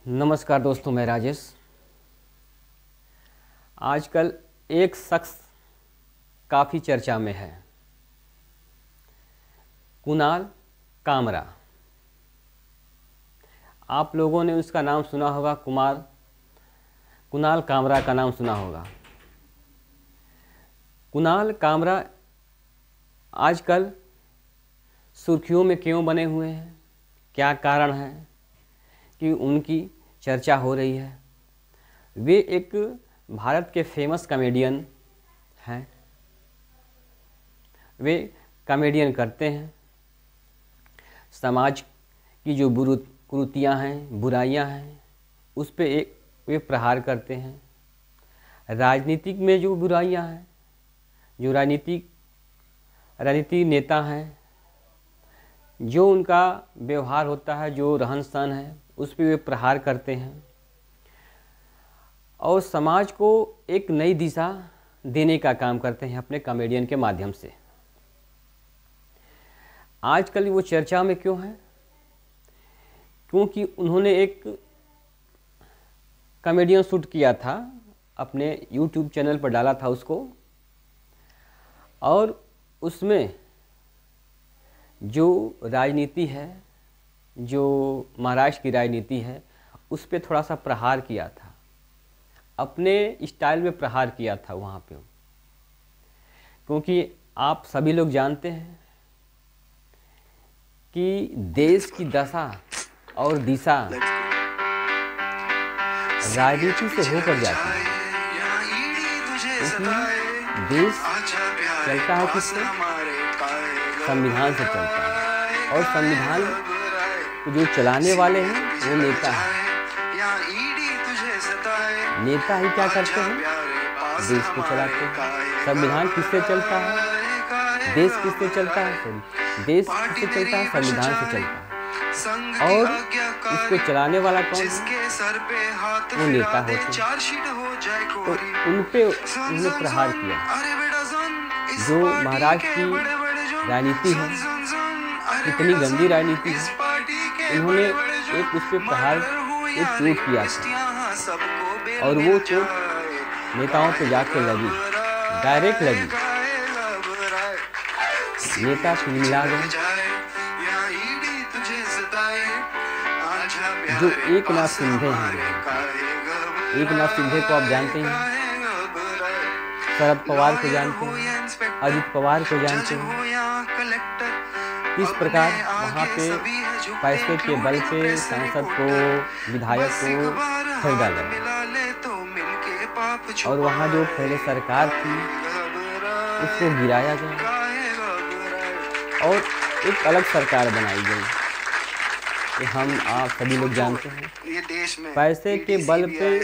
नमस्कार दोस्तों, मैं राजेश। आजकल एक शख्स काफ़ी चर्चा में है, कुणाल कामरा। आप लोगों ने उसका नाम सुना होगा, कुणाल कामरा का नाम सुना होगा। कुणाल कामरा आजकल सुर्खियों में क्यों बने हुए हैं, क्या कारण है कि उनकी चर्चा हो रही है? वे एक भारत के फेमस कॉमेडियन हैं। वे कॉमेडियन करते हैं, समाज की जो कुरीतियाँ हैं, बुराइयाँ हैं, उस पे वे प्रहार करते हैं। राजनीतिक में जो बुराइयाँ हैं, जो राजनीतिक नेता हैं, जो उनका व्यवहार होता है, जो रहन सहन है, उस पर वे प्रहार करते हैं और समाज को एक नई दिशा देने का काम करते हैं अपने कॉमेडियन के माध्यम से। आजकल वो चर्चा में क्यों है? क्योंकि उन्होंने एक कॉमेडियन शूट किया था, अपने YouTube चैनल पर डाला था उसको, और उसमें जो राजनीति है, जो महाराष्ट्र की राजनीति है, उस पर थोड़ा सा प्रहार किया था, अपने स्टाइल में प्रहार किया था वहाँ पे। क्योंकि आप सभी लोग जानते हैं कि देश की दशा और दिशा राजनीति से होकर जाती है। क्योंकि देश चलता है किससे? संविधान से चलता है, और संविधान को जो चलाने वाले हैं वो नेता है। नेता ही क्या करते हैं? देश को चलाते हैं। संविधान किससे चलता है? देश किससे चलता है? देश किससे चलता है? संविधान से चलता है। और इसको चलाने वाला कौन है? वो नेता होते हैं। तो उन पे उन्होंने प्रहार किया। जो महाराष्ट्र की राजनीति है, कितनी गंदी राजनीति है, इन्होंने एक उस पर प्रहार, एक चोट किया था, और वो चोट नेताओं पे जाके लगी, डायरेक्ट लगी। नेता मिला गए। जो एकनाथ शिंदे हैं, एकनाथ शिंदे को आप जानते हैं, शरद पवार को जानते हैं, अजित पवार को जानते हैं। इस प्रकार वहाँ पे पैसे के बल पे सांसद को, विधायक को खरीदा गया, और वहाँ जो पहले सरकार थी उसको गिराया गया और एक अलग सरकार बनाई गई। कि हम आप सभी लोग जानते हैं, ये देश में पैसे के बल पे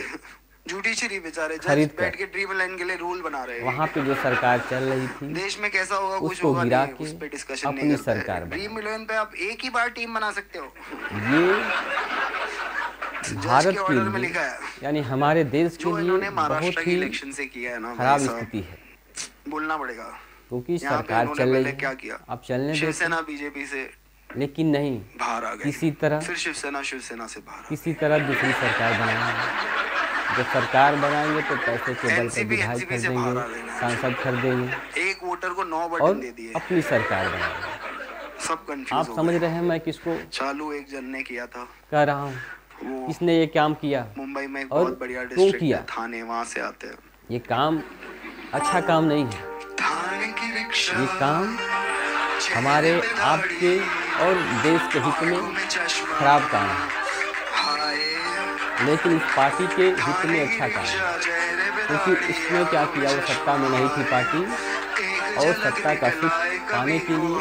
जुडिशरी बेचारे खरीद बैठ के ट्रिपल लाइन के लिए रूल बना रहे हैं। वहाँ पे जो सरकार चल रही थी, देश में कैसा होगा कुछ उसको होगा गिरा नहीं, के उस पे डिस्कशन अपनी नहीं करते सरकार हैं। बनाई। ड्रीम इलेवन पे आप एक ही बार टीम बना सकते हो। ये भारत के के ऑर्डर में लिए, लिखा है, यानी हमारे देश के जो लिए इन्होंने बहुत महाराष्ट्र की ही इलेक्शन से किया है ना, खराब भाई साहब, स्थिति है। बोलना पड़ेगा। क्योंकि यहाँ पे सरकार इन्होंने चल रही पहले है, क्या किया, अब चलने देते, शिवसेना बीजेपी से लेकिन नहीं, बाहर आ गए, किसी तरह फिर शिवसेना से बाहर। किसी तरह दूसरी सरकार बनाएंगे। जब सरकार बनाएंगे तो पैसे के बल पर विधायक खरीदेंगे, सांसद खरीदेंगे, एक वोटर को 9 और बटन दे दिए, अपनी सरकार बनाएंगे। सब कंफ्यूज आप हो समझ गए। रहे हैं मैं किसको चालू एक जन ने किया था, कह रहा हूँ? वो किसने ये काम किया मुंबई में एक और बहुत बढ़िया क्यों डिस्ट्रिक्ट किया? है, थाने, वहां से आते हैं। ये काम अच्छा काम नहीं है। ये काम हमारे आपके और देश के हित में खराब काम है, लेकिन इस पार्टी के हित में अच्छा काम है। क्योंकि इसने क्या किया, वो सत्ता में नहीं थी पार्टी, और सत्ता का सुख पाने के लिए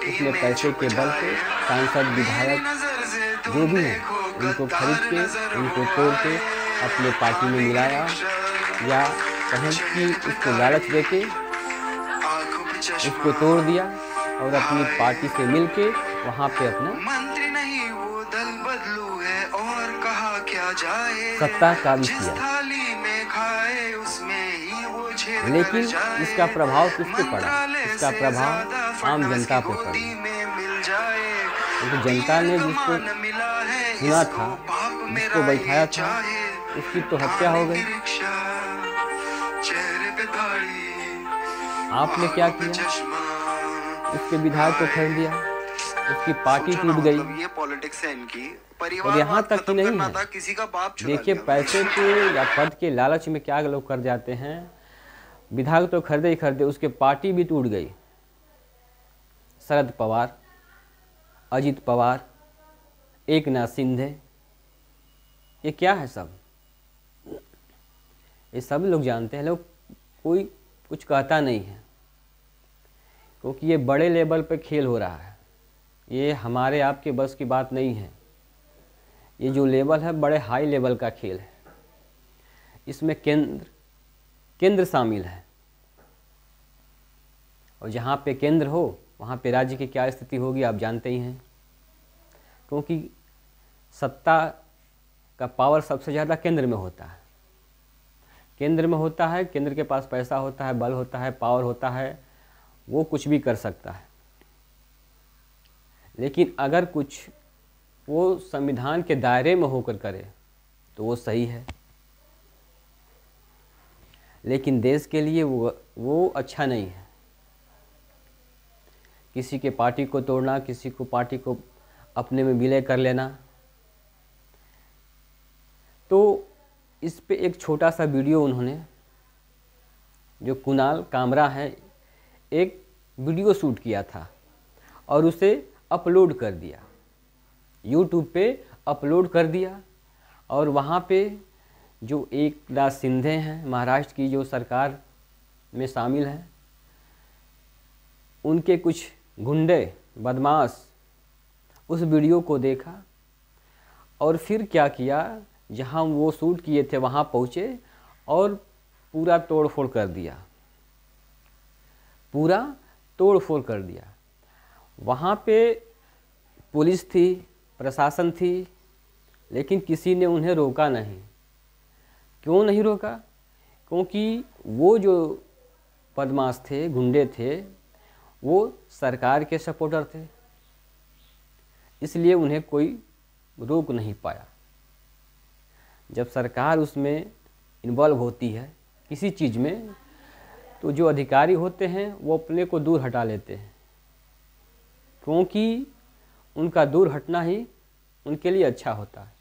उसने पैसे के बल पे सांसद, विधायक जो भी हैं उनको खरीद के, उनको तोड़ के अपने पार्टी में मिलाया, या कहें कि उसको लालच देके उसको तोड़ दिया और अपनी पार्टी से मिलके वहाँ पे अपना मंत्री नहीं वो दल बदलू है और कहा क्या जाए, सत्ता काबिज किया। थाली में खाए उसमें ही वो छेद लेकिन कर जाए, इसका प्रभाव किस पे पड़ा? इसका प्रभाव आम जनता पे पड़ा। में मिल जाए, क्योंकि जनता ने जिसको मिला है चुना था, जिसको बैठाया था उसकी तो हत्या हो गई। आपने क्या किया? उसके विधायक को खरीद दिया, उसकी पार्टी टूट गई। ये पॉलिटिक्स है इनकी। और यहाँ तक ही नहीं है, किसी का बाप देखिए पैसे के या पद के लालच में क्या लोग कर जाते हैं। विधायक तो खरीदे ही खरीदे, उसके पार्टी भी टूट गई। शरद पवार, अजित पवार, एकनाथ शिंदे, ये क्या है सब? ये सब लोग जानते हैं, लोग कोई कुछ कहता नहीं है, क्योंकि ये बड़े लेवल पे खेल हो रहा है। ये हमारे आपके बस की बात नहीं है। ये जो लेवल है बड़े हाई लेवल का खेल है। इसमें केंद्र शामिल है, और जहाँ पे केंद्र हो वहाँ पे राज्य की क्या स्थिति होगी आप जानते ही हैं, क्योंकि सत्ता का पावर सबसे ज़्यादा केंद्र में होता है। केंद्र में होता है, केंद्र के पास पैसा होता है, बल होता है, पावर होता है, वो कुछ भी कर सकता है। लेकिन अगर कुछ वो संविधान के दायरे में होकर करे तो वो सही है, लेकिन देश के लिए वो अच्छा नहीं है। किसी के पार्टी को तोड़ना, किसी को पार्टी को अपने में विलय कर लेना। तो इस पे एक छोटा सा वीडियो उन्होंने, जो कुणाल कामरा है, एक वीडियो शूट किया था और उसे अपलोड कर दिया, यूट्यूब पे अपलोड कर दिया। और वहाँ पे जो एकनाथ शिंदे हैं, महाराष्ट्र की जो सरकार में शामिल हैं, उनके कुछ गुंडे बदमाश उस वीडियो को देखा और फिर क्या किया, जहाँ वो शूट किए थे वहाँ पहुँचे और पूरा तोड़-फोड़ कर दिया, पूरा तोड़-फोड़ कर दिया। वहाँ पे पुलिस थी, प्रशासन थी, लेकिन किसी ने उन्हें रोका नहीं। क्यों नहीं रोका? क्योंकि वो जो बदमाश थे, गुंडे थे, वो सरकार के सपोर्टर थे, इसलिए उन्हें कोई रोक नहीं पाया। जब सरकार उसमें इन्वॉल्व होती है किसी चीज़ में, तो जो अधिकारी होते हैं वो अपने को दूर हटा लेते हैं, क्योंकि उनका दूर हटना ही उनके लिए अच्छा होता है।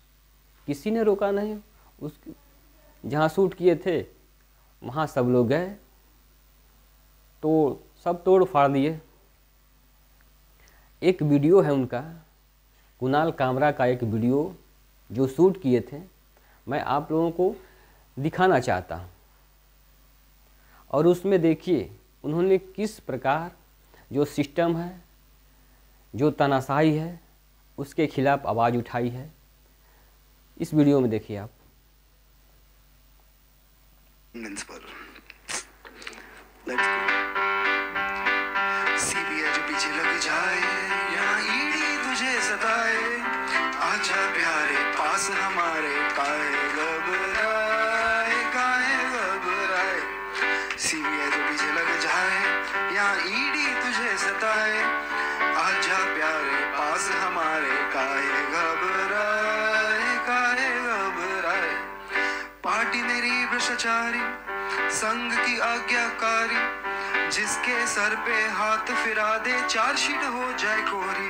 किसी ने रोका नहीं। उस जहाँ शूट किए थे वहाँ सब लोग गए तो सब तोड़ फाड़ दिए। एक वीडियो है उनका, कुणाल कामरा का एक वीडियो जो शूट किए थे, मैं आप लोगों को दिखाना चाहता हूँ। और उसमें देखिए उन्होंने किस प्रकार जो सिस्टम है, जो तानाशाही है, उसके खिलाफ आवाज़ उठाई है। इस वीडियो में देखिए आप। सीबीआई जो पीछे लग जाए या ईडी तुझे सताए, आजा प्यारे पास हमारे, काहे घबराए, काहे घबराए। सीबीआई जो पीछे लग जाए या ईडी तुझे सताए, आजा प्यारे पास हमारे, काहे घबराए, काहे घबराए। पार्टी मेरी भ्रष्टाचारी, संघ की आज्ञाकारी, जिसके सर पे हाथ फिरा दे चार्जशीट हो जाए कोरी।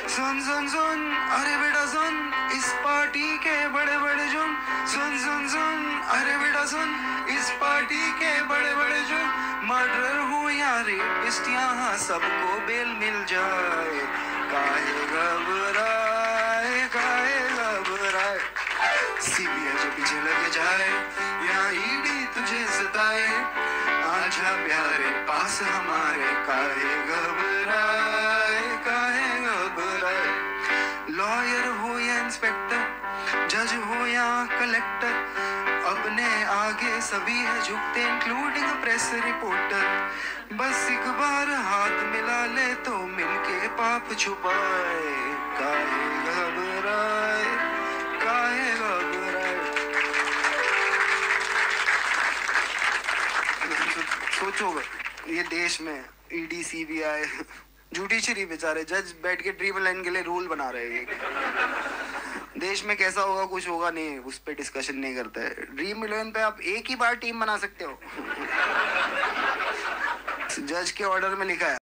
सुन सुन सुन अरे बेटा सुन, इस पार्टी के बड़े बड़े जुर्म। सुन सुन सुन अरे बेटा सुन, इस पार्टी के बड़े बड़े जुर्म। मर्डर हो या रेपिस्ट, यहाँ सबको बेल मिल जाए, काहे घबराए, काहे घबराए। सीबीआई जो पीछे लग जाए या ईडी तुझे सताए, आजा प्यारे पास हमारे, काहे घबराए, काहे घबराए। लॉयर हो या इंस्पेक्टर, जज हो या कलेक्टर, अपने आगे सभी है झुकते, इंक्लूडिंग प्रेस रिपोर्टर। बस एक बार हाथ मिला ले तो मिलके पाप छुपाए, काहे घबराए, काहे घबराए। सोचो ये देश में ईडी सीबीआई जुडिशरी बेचारे जज बैठ के ड्रीम लाइन के लिए रूल बना रहे हैं। देश में कैसा होगा कुछ होगा नहीं, उस पे डिस्कशन नहीं करते। ड्रीम 11 पे आप एक ही बार टीम बना सकते हो। जज के ऑर्डर में लिखा है।